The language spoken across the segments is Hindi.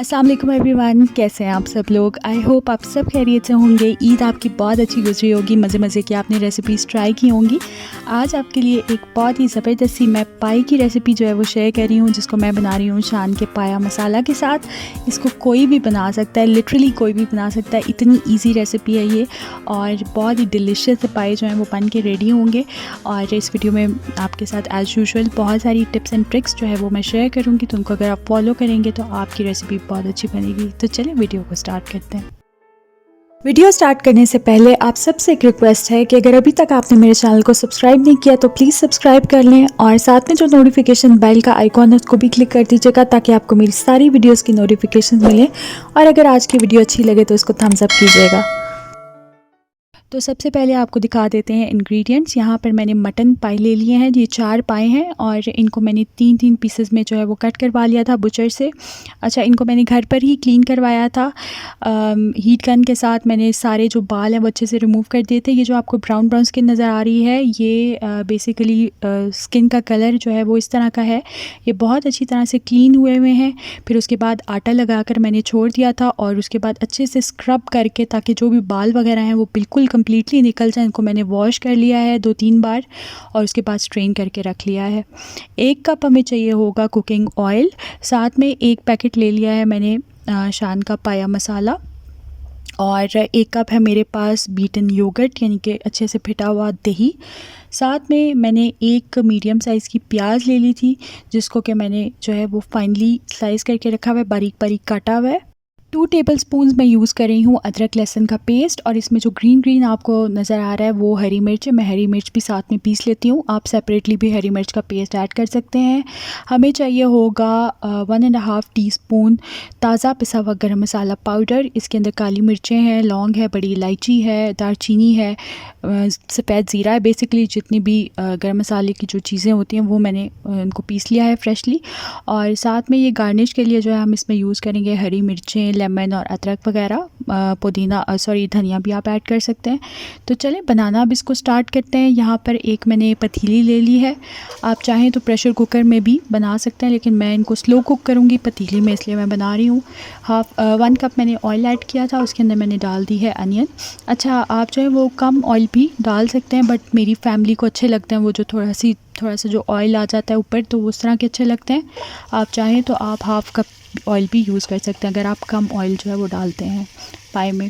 अस्सलाम वालेकुम एवरीवन, कैसे हैं आप सब लोग। आई होप आप सब खैरियत से होंगे। ईद आपकी बहुत अच्छी गुजरी होगी, मज़े मज़े की आपने रेसिपीज़ ट्राई की होंगी। आज आपके लिए एक बहुत ही ज़बरदस्त सी मैं पाई की रेसिपी जो है वो शेयर कर रही हूँ, जिसको मैं बना रही हूँ शान के पाया मसाला के साथ। इसको कोई भी बना सकता है, लिटरली कोई भी बना सकता है, इतनी ईजी रेसिपी है ये और बहुत ही डिलीशियस पाए जो हैं वो बन के रेडी होंगे। और इस वीडियो में आपके साथ एज़ यूजुअल बहुत सारी टिप्स एंड ट्रिक्स जो है वो मैं शेयर करूँगी, तो उनको अगर आप फॉलो करेंगे तो आपकी रेसिपी बहुत अच्छी बनेगी। तो चलिए वीडियो को स्टार्ट करते हैं। वीडियो स्टार्ट करने से पहले आप सबसे एक रिक्वेस्ट है कि अगर अभी तक आपने मेरे चैनल को सब्सक्राइब नहीं किया तो प्लीज़ सब्सक्राइब कर लें और साथ में जो नोटिफिकेशन बेल का आइकॉन है उसको भी क्लिक कर दीजिएगा, ताकि आपको मेरी सारी वीडियोस की नोटिफिकेशन मिले। और अगर आज की वीडियो अच्छी लगे तो इसको थम्स अप कीजिएगा। तो सबसे पहले आपको दिखा देते हैं इंग्रेडिएंट्स। यहाँ पर मैंने मटन पाई ले लिए हैं, ये 4 पाए हैं और इनको मैंने 3-3 पीसेस में जो है वो कट करवा लिया था बुचर से। अच्छा, इनको मैंने घर पर ही क्लीन करवाया था। हीट गन के साथ मैंने सारे जो बाल हैं वो अच्छे से रिमूव कर दिए थे। ये जो आपको ब्राउन ब्राउन स्किन नज़र आ रही है, ये बेसिकली स्किन का कलर जो है वो इस तरह का है। ये बहुत अच्छी तरह से क्लीन हुए हैं। फिर उसके बाद आटा लगा कर मैंने छोड़ दिया था और उसके बाद अच्छे से स्क्रब करके, ताकि जो भी बाल वगैरह हैं वो बिल्कुल कंप्लीटली निकल जाए, इनको मैंने वॉश कर लिया है 2-3 बार और उसके बाद स्ट्रेन करके रख लिया है। 1 कप हमें चाहिए होगा कुकिंग ऑयल, साथ में 1 पैकेट ले लिया है मैंने शान का पाया मसाला और 1 कप है मेरे पास बीटन योगर्ट यानी कि अच्छे से फिटा हुआ दही। साथ में मैंने 1 मीडियम साइज़ की प्याज ले ली थी, जिसको कि मैंने जो है वो फाइनली स्लाइस करके रखा हुआ है, बारीक बारीक काटा हुआ है। 2 टेबलस्पून मैं यूज़ कर रही हूँ अदरक लहसुन का पेस्ट और इसमें जो ग्रीन आपको नज़र आ रहा है वो हरी मिर्च है। मैं हरी मिर्च भी साथ में पीस लेती हूँ, आप सेपरेटली भी हरी मिर्च का पेस्ट ऐड कर सकते हैं। हमें चाहिए होगा 1.5 टीस्पून ताज़ा पिसा हुआ गरम मसाला पाउडर। इसके अंदर काली मिर्चें हैं, लौंग है, बड़ी इलायची है, दालचीनी है, सफ़ेद ज़ीरा है। बेसिकली जितनी भी गरम मसाले की जो चीज़ें होती हैं वो मैंने उनको पीस लिया है फ्रेशली। और साथ में ये गार्निश के लिए जो है हम इसमें यूज़ करेंगे हरी मिर्चें, लेमन और अदरक वगैरह, पुदीना धनिया भी आप ऐड कर सकते हैं। तो चलें बनाना अब इसको स्टार्ट करते हैं। यहाँ पर एक मैंने पतीली ले ली है, आप चाहें तो प्रेशर कुकर में भी बना सकते हैं, लेकिन मैं इनको स्लो कुक करूँगी पतीली में, इसलिए मैं बना रही हूँ। 1 कप मैंने ऑयल ऐड किया था, उसके अंदर मैंने डाल दी है अनियन। अच्छा, आप जो है वो कम ऑयल भी डाल सकते हैं, बट मेरी फैमिली को अच्छे लगते हैं वो जो थोड़ा सा जो ऑयल आ जाता है ऊपर, तो उस तरह के अच्छे लगते हैं। आप चाहें तो आप 1/2 कप ऑयल भी यूज़ कर सकते हैं अगर आप कम ऑयल जो है वो डालते हैं पाए में।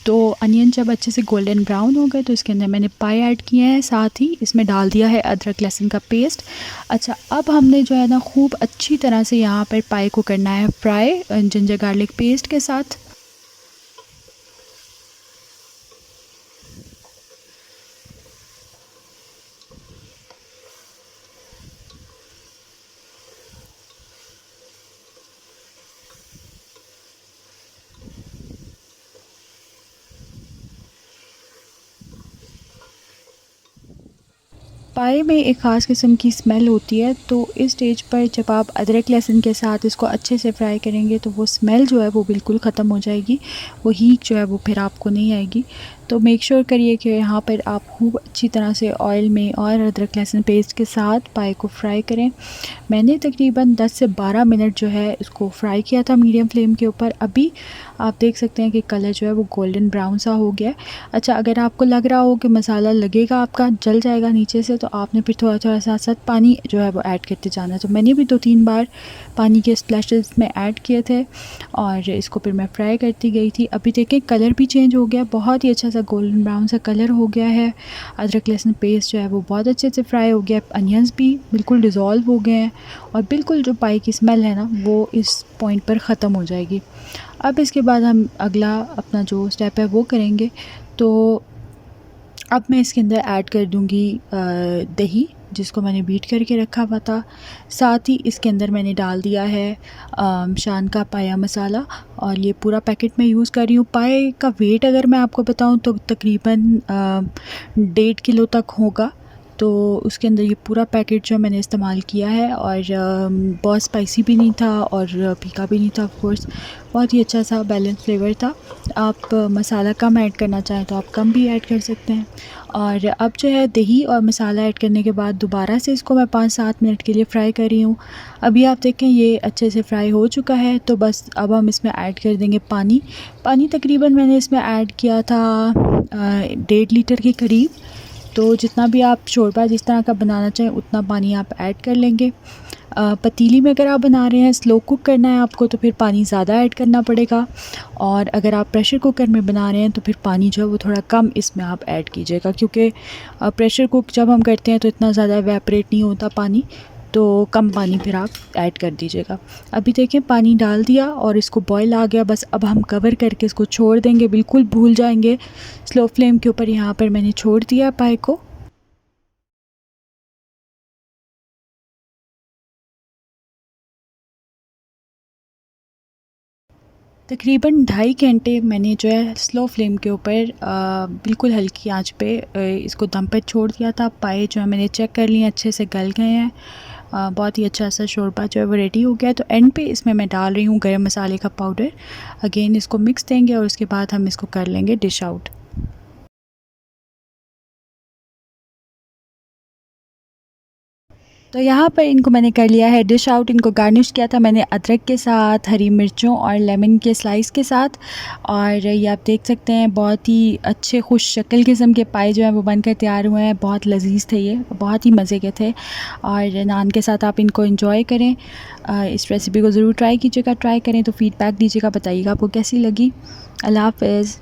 तो अनियन जब अच्छे से गोल्डन ब्राउन हो गए तो इसके अंदर मैंने पाए ऐड किए हैं, साथ ही इसमें डाल दिया है अदरक लहसुन का पेस्ट। अच्छा, अब हमने जो है ना खूब अच्छी तरह से यहाँ पर पाए को करना है फ्राई जिंजर गार्लिक पेस्ट के साथ। पाए में एक ख़ास किस्म की स्मेल होती है, तो इस स्टेज पर जब आप अदरक लहसुन के साथ इसको अच्छे से फ्राई करेंगे तो वो स्मेल जो है वो बिल्कुल ख़त्म हो जाएगी, वो हीट जो है वो फिर आपको नहीं आएगी। तो मेक श्योर करिए कि यहाँ पर आप खूब अच्छी तरह से ऑयल में और अदरक लहसुन पेस्ट के साथ पाए को फ्राई करें। मैंने तकरीबन 10 से 12 मिनट जो है इसको फ्राई किया था मीडियम फ्लेम के ऊपर। अभी आप देख सकते हैं कि कलर जो है वो गोल्डन ब्राउन सा हो गया है। अच्छा, अगर आपको लग रहा हो कि मसाला लगेगा आपका जल जाएगा नीचे से, तो आपने फिर थोड़ा साथ पानी जो है वो ऐड करते जाना है। तो मैंने भी 2-3 बार पानी के स्प्लैशेस में ऐड किए थे और इसको फिर मैं फ्राई करती गई थी। अभी देखें कलर भी चेंज हो गया, बहुत ही अच्छा सा गोल्डन ब्राउन सा कलर हो गया है। अदरक लहसुन पेस्ट जो है वो बहुत अच्छे से फ्राई हो गया, अनियंस भी बिल्कुल डिज़ोल्व हो गए हैं और बिल्कुल जो पाई की स्मेल है ना वो इस पॉइंट पर ख़त्म हो जाएगी। अब इसके बाद हम अगला अपना जो स्टेप है वो करेंगे। तो अब मैं इसके अंदर ऐड कर दूंगी दही, जिसको मैंने बीट करके रखा हुआ था। साथ ही इसके अंदर मैंने डाल दिया है शान का पाया मसाला और ये पूरा पैकेट मैं यूज़ कर रही हूँ। पाए का वेट अगर मैं आपको बताऊँ तो तकरीबन 1.5 किलो तक होगा। तो उसके अंदर ये पूरा पैकेट जो मैंने इस्तेमाल किया है, और बहुत स्पाइसी भी नहीं था और फीका भी नहीं था। ऑफ कोर्स बहुत ही अच्छा सा बैलेंस फ्लेवर था। आप मसाला कम ऐड करना चाहें तो आप कम भी ऐड कर सकते हैं। और अब जो है दही और मसाला ऐड करने के बाद दोबारा से इसको मैं 5-7 मिनट के लिए फ़्राई कर रही हूँ। अभी आप देखें ये अच्छे से फ्राई हो चुका है, तो बस अब हम इसमें ऐड कर देंगे पानी। पानी तकरीबन मैंने इसमें ऐड किया था 1.5 लीटर के करीब। तो जितना भी आप शोरबा जिस तरह का बनाना चाहें उतना पानी आप ऐड कर लेंगे। पतीली में अगर आप बना रहे हैं, स्लो कुक करना है आपको, तो फिर पानी ज़्यादा ऐड करना पड़ेगा। और अगर आप प्रेशर कुकर में बना रहे हैं तो फिर पानी जो है वो थोड़ा कम इसमें आप ऐड कीजिएगा, क्योंकि प्रेशर कुक जब हम करते हैं तो इतना ज़्यादा एवेपोरेट नहीं होता पानी, तो कम पानी फिर आप ऐड कर दीजिएगा। अभी देखें पानी डाल दिया और इसको बॉयल आ गया। बस अब हम कवर करके इसको छोड़ देंगे, बिल्कुल भूल जाएंगे। स्लो फ्लेम के ऊपर यहाँ पर मैंने छोड़ दिया पाए को। तकरीबन 2.5 घंटे मैंने जो है स्लो फ्लेम के ऊपर बिल्कुल हल्की आंच पे इसको दम पे छोड़ दिया था। पाए जो है मैंने चेक कर लिए अच्छे से गल गए हैं। बहुत ही अच्छा सा शोरबा जो है वो रेडी हो गया है। तो एंड पे इसमें मैं डाल रही हूँ गरम मसाले का पाउडर। अगेन इसको मिक्स देंगे और उसके बाद हम इसको कर लेंगे डिश आउट। तो यहाँ पर इनको मैंने कर लिया है डिश आउट। इनको गार्निश किया था मैंने अदरक के साथ, हरी मिर्चों और लेमन के स्लाइस के साथ। और ये आप देख सकते हैं बहुत ही अच्छे खुश शक्ल किस्म के पाए जो हैं वो बनकर तैयार हुए हैं। बहुत लजीज़ थे, ये बहुत ही मज़े के थे और नान के साथ आप इनको एंजॉय करें। इस रेसिपी को ज़रूर ट्राई कीजिएगा। ट्राई करें तो फ़ीडबैक दीजिएगा, बताइएगा आपको कैसी लगी। अल्लाह हाफ़िज़।